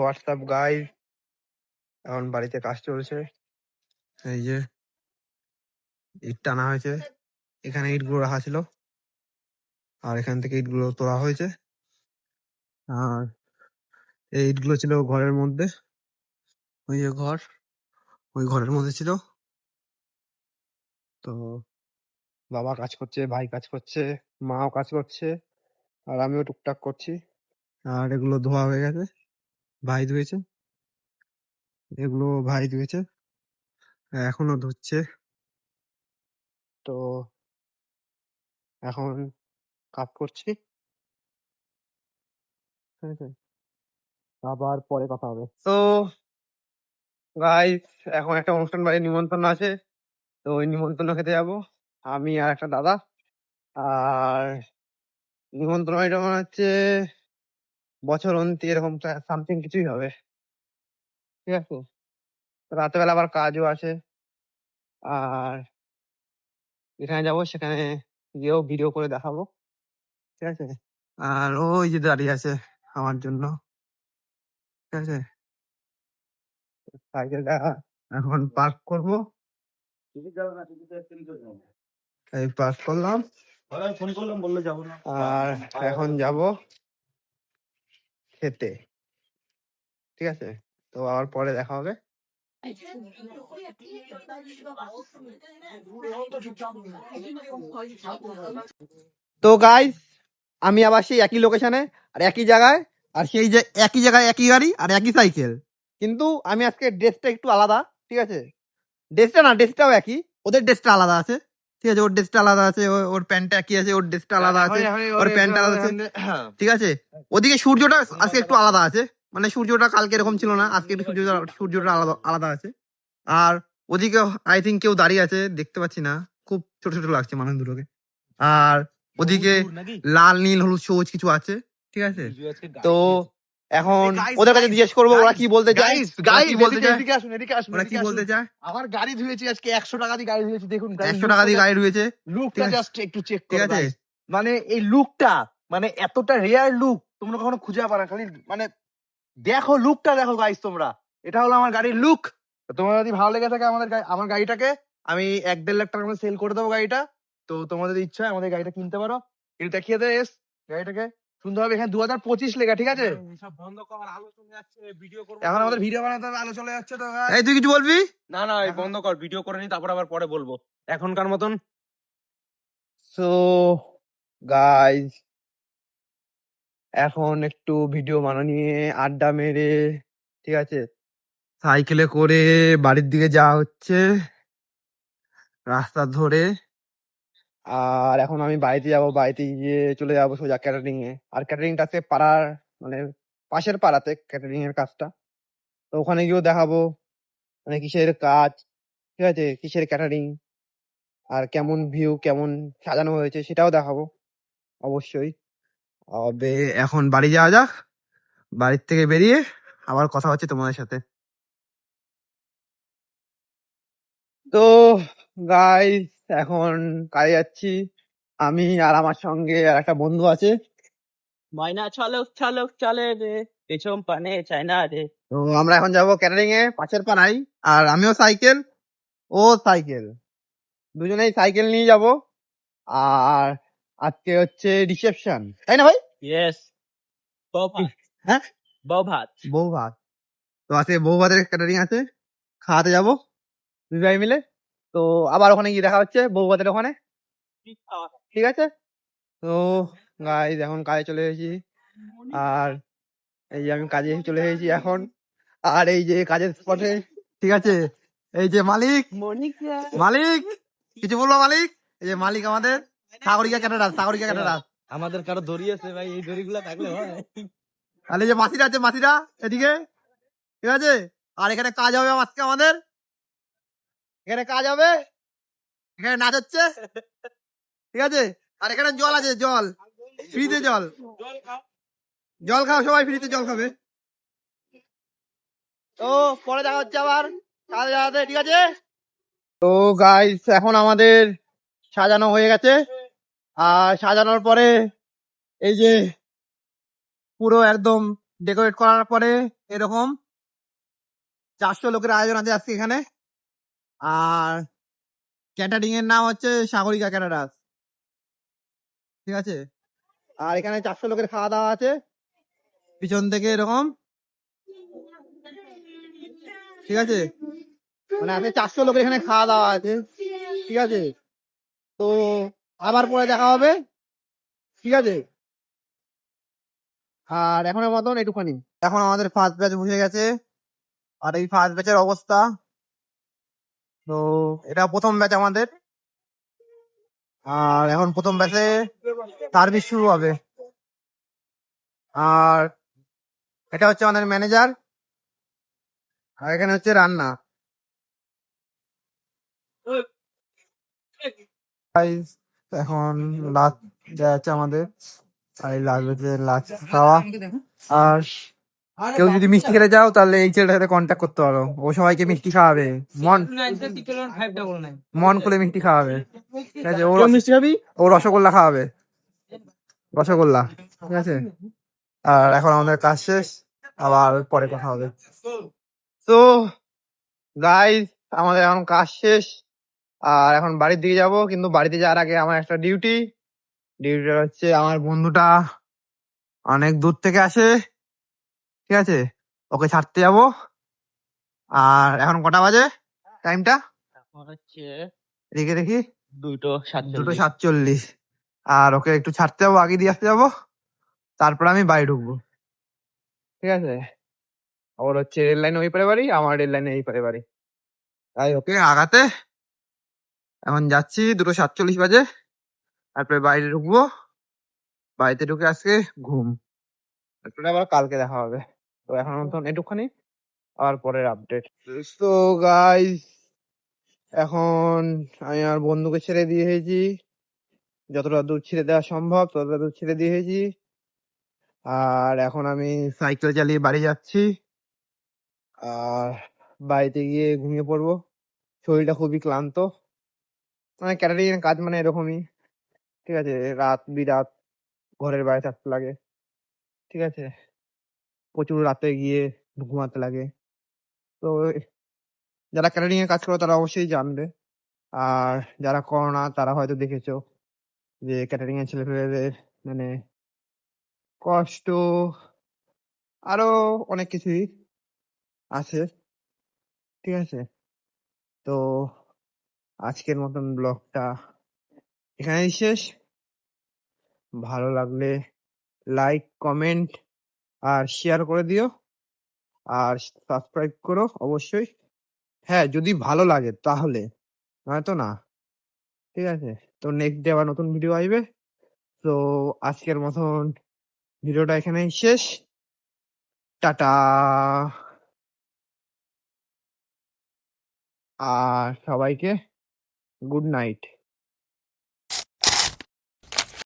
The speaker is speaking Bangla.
হোয়াটসঅ্যাপ গাইস, এখন বাড়িতে কাজ চলছে। এই যে ইট টানা হয়েছে, এখানে ইটগুলো রাখা ছিল আর এখান থেকে ইটগুলো তোলা হয়েছে। আর এই ইটগুলো ছিল ঘরের মধ্যে, ওই যে ঘর, ওই ঘরের মধ্যে ছিল। তো বাবা কাজ করছে, ভাই কাজ করছে, মাও কাজ করছে, আর আমিও টুকটাক করছি। আর এগুলো ধোয়া হয়ে গেছে, ভাই ধুয়েছে, এগুলো ভাই ধুয়েছে, এখনো ধুচ্ছে। তো এখন কাজ করছি, ঠিক আছে? আবার পরে কথা হবে। তো গাইস, এখন একটা অনুষ্ঠান বাড়ির নিমন্ত্রণ আছে, তো ওই নিমন্ত্রণ খেতে যাবো আমি আর একটা দাদা। আর নিমন্ত্রণ এটা মনে হচ্ছে বছর অন্তি এরকম সামথিং কিছুই হবে, ঠিক আছে? রাতের বেলা আবার কাজও আছে, আর যেখানে যাবো সেখানে গিয়েও ভিডিও করে দেখাবো, ঠিক আছে? আর ওই যে দাঁড়িয়ে আছে আমার জন্য, ঠিক আছে? সাইকেলটা এখন পার্ক করবো, এই পার্ক করলাম। ফোন করলাম, বললো যাবো না। আর এখন যাব খেতে, ঠিক আছে? তো আবার পরে দেখা হবে। তো গাইস, আমি আবার সেই একই লোকেশনে আর একই জায়গায়, আর সেই যে একই জায়গায় একই গাড়ি আর একই সাইকেল, কিন্তু আমি আজকে ড্রেসটা একটু আলাদা, ঠিক আছে? ড্রেসটা না, ড্রেসটাও একই, ওদের ড্রেসটা আলাদা আছে, ঠিক আছে? ওর ড্রেসটা আলাদা আছে, ওর প্যান্টটা একই আছে, ওর ড্রেসটা আলাদা আছে, ওর প্যান্টটা আলাদা আছে, ঠিক আছে? ওদিকে সূর্যটা আজকে একটু আলাদা আছে, মানে সূর্যটা কালকে এরকম ছিল না, আজকে একটু সূর্যটা আলাদা আলাদা আছে। আর ওদিকে আই থিঙ্ক কেউ দাঁড়িয়ে আছে, দেখতে পাচ্ছি না, খুব ছোট ছোট লাগছে মানুষ দুটোকে। আর ওদিকে লাল নীল হলুদ সবুজ কিছু আছে, ঠিক আছে? তো এখন ওদের কাছে জিজ্ঞেস করবো ওরা কি বলতে চায়, ওরা কি বলতে চায়। আমার গাড়ি ধুয়েছি আজকে 100 টাকা দিয়ে গাড়ি ধুয়েছি, দেখুন 100 টাকা দিয়ে গাড়ি রয়েছে, লুকটা জাস্ট একটু চেক ঠিক করো আছে? guys। মানে এই লুকটা, মানে এতটা রেয়ার লুক তোমরা কখনো খুঁজে পাবে না। খালি মানে দেখো লুকটা, দেখো গাইস তোমরা, এটা হলো আমার গাড়ির লুক। তোমার যদি ভালো লেগে থাকে আমার গাড়িটাকে আমি 1-1.5 লাখ টাকার মধ্যে সেল করে দেবো গাড়িটা। তো তোমাদের যদি ইচ্ছা হয় আমাদের গাড়িটা কিনতে পারো। কিন্তু দেখিয়ে দে এস গাড়িটাকে সুন্দরভাবে, এখানে 2025 লেখা, ঠিক আছে? এখন আমাদের ভিডিও বানাতে হবে, আলো চলে যাচ্ছে তো guys। এই তুই কিছু বলবি? না না, এই বন্ধ কর, ভিডিও করে নি, তারপর আবার পরে বলবো এখনকার মতন। সো গাইজ, এখন একটু ভিডিও বানানো নিয়ে আড্ডা মেরে, ঠিক আছে, সাইকেলে করে বাড়ির দিকে যাওয়া হচ্ছে রাস্তা ধরে। আর এখন আমি বাড়িতে যাব, বাড়িতে গিয়ে চলে যাবো সোজা ক্যাটারিং এ। আর ক্যাটারিংটা আছে পাড়ার, মানে পাশের পাড়াতে ক্যাটারিং এর কাজটা। তো ওখানে গিয়েও দেখাবো মানে কিসের কাজ, ঠিক আছে, কিসের ক্যাটারিং, আর কেমন ভিউ, কেমন সাজানো হয়েছে সেটাও দেখাবো অবশ্যই। তবে এখন বাড়ি যাওয়া যাক, বাড়ির থেকে বেরিয়ে আবার কথা হচ্ছে তোমাদের সাথে। তো গাইস, এখন কাজে যাচ্ছি আমি, আর আমার সঙ্গে আর একটা বন্ধু আছে। ময়না চলো চলো চলে রে, পেছন পানে চায় না রে। তো আমরা এখন যাবো ক্যাটারিং এ পাশের পাড়ায়, আর আমিও সাইকেল, ও সাইকেল, দুজনেই সাইকেল নিয়ে যাব। আর আজকে হচ্ছে রিসেপশন, তাই না ভাই? ইয়েস, বউ ভাত। হ্যাঁ, বউ ভাত। বউ ভাত। তো আজকে বউ ভাতের ক্যাটারিং আছে, খাওয়াতে যাবো দুই ভাই মিলে। তো আবার ওখানে গিয়ে দেখা হচ্ছে বউ ভাতের ওখানে, ঠিক আছে? তো গাইজ, এখন কাজে চলে এসেছি, আর এই যে আমি কাজে চলে এসেছি এখন। আর এই যে কাজের স্পটে, ঠিক আছে, এই যে মালিক, মালিক কিছু বলবো মালিক? এই যে মালিক আমাদের সাগরিকা ক্যাটারার, সাগরিকা ক্যাটারার। আমাদের কারো দড়ি আছে ভাই, এই দড়িগুলো থাকলে হয়। আর এই যে মাসিরা আছে, মাসিরা এদিকে, ঠিক আছে? আর এখানে কাজ হবে আজকে আমাদের, এখানে কাজ হবে, এখানে নাচ হচ্ছে, ঠিক আছে? আর এখানে জল আছে, জল ফ্রিতে, জল জল খাও সবাই, ফ্রিতে জল খাবে। তো পরে দেখা হচ্ছে আবার সাথে সাথে, ঠিক আছে? তো গাইস, এখন আমাদের সাজানো হয়ে গেছে, আর সাজানোর পরে এই যে পুরো একদম ডেকোরেট করার পরে এরকম 400 লোকের আয়োজন আছে আজকে এখানে। আর ক্যাটারিং এর নাম হচ্ছে সাগরিকা ক্যাটারার্স, ঠিক আছে। আর এখানে 400 লোকের খাওয়া দাওয়া আছে পিছন থেকে এরকম, ঠিক আছে। মানে আজকে 400 লোকের এখানে খাওয়া দাওয়া আছে, ঠিক আছে। তো আবার পরে দেখা হবে, ঠিক আছে। আর এখনের মতন একটুখানি, এখন আমাদের ফার্স্ট ব্যাচ বসে গেছে। আর এই ফার্স্ট ব্যাচের অবস্থা, তো এটা প্রথম ব্যাচ আমাদের। আর এখন প্রথম ব্যাচে সার্ভিস শুরু হবে। আর এটা হচ্ছে আমাদের ম্যানেজার, আর এখানে হচ্ছে রান্না। Guys, এখন লাস্ট যাচ্ছে আমাদের, আর এই লাস্ট ব্যাচে লাস্ট খাওয়া। আর কেউ যদি মিষ্টি খেতে চাও তাহলে এই ছেলেটার সাথে কন্ট্যাক্ট করতে পারো, ও সবাইকে মিষ্টি খাওয়াবে, মন খুলে মিষ্টি খাওয়াবে, ঠিক আছে। ও মিষ্টি খাবি, ও রসগোল্লা খাওয়াবে, রসগোল্লা, ঠিক আছে। আর এখন আমাদের কাজ শেষ, আবার পরে কথা হবে। তো গাইস, আমাদের এখন কাজ শেষ, আর এখন বাড়ির দিকে যাব। কিন্তু বাড়িতে যাওয়ার আগে আমার একটা ডিউটিটা হচ্ছে, আমার বন্ধুটা অনেক দূর থেকে আসে, ঠিক আছে, ওকে ছাড়তে যাব। আর এখন কটা বাজে টাইমটা এখন হচ্ছে দেখে দেখি, 2:47। 2:47। আর ওকে একটু ছাড়তে যাবো, আগে দিয়ে আসতে যাবো, তারপর আমি বাড়ি ঢুকবো, ঠিক আছে। ওর হচ্ছে রেল লাইন ওই পারে বাড়ি, আমার রেল লাইনে এই পারে বাড়ি, তাই ওকে আগাতে এখন যাচ্ছি। 2:47 বাজে, তারপরে বাইরে ঢুকবো, বাড়িতে ঢুকে আজকে ঘুম, তারপরে আবার কালকে দেখা হবে। তো এখন মতন একটুখানি, আবার পরের আপডেট। তো গাইস, এখন আমি আমার বন্ধুকে ছেড়ে দিয়েছি, যতটা দূর ছেড়ে দেওয়া সম্ভব ততটা দূর ছেড়ে দিয়েছি। আর এখন আমি সাইকেল চালিয়ে বাড়ি যাচ্ছি। আর বাড়িতে গিয়ে ঘুমিয়ে পড়বো, শরীরটা খুবই ক্লান্ত। মানে ক্যাটারিং এর কাজ মানে এরকমই, ঠিক আছে। রাত বিরাত ঘরের বাইরে থাকতে লাগে, ঠিক আছে। প্রচুর রাতে গিয়ে ঘুমাতে লাগে। তো যারা ক্যাটারিং এর কাজ করো তারা অবশ্যই জানবে, আর যারা করো না তারা হয়তো দেখেছো যে ক্যাটারিং এর ছেলেপেলেদের মানে কষ্ট, আরো অনেক কিছুই আছে, ঠিক আছে। তো আজকের মতন ব্লগটা এখানেই শেষ। ভালো লাগলে লাইক, কমেন্ট আর শেয়ার করে দিও, আর সাবস্ক্রাইব করো অবশ্যই। হ্যাঁ, যদি ভালো লাগে তাহলে, নয়তো না, ঠিক আছে। তো নেক্সট ডে আবার নতুন ভিডিও আসবে। তো আজকের মতন ভিডিওটা এখানেই শেষ। টাটা। আর সবাইকে গুড নাইট।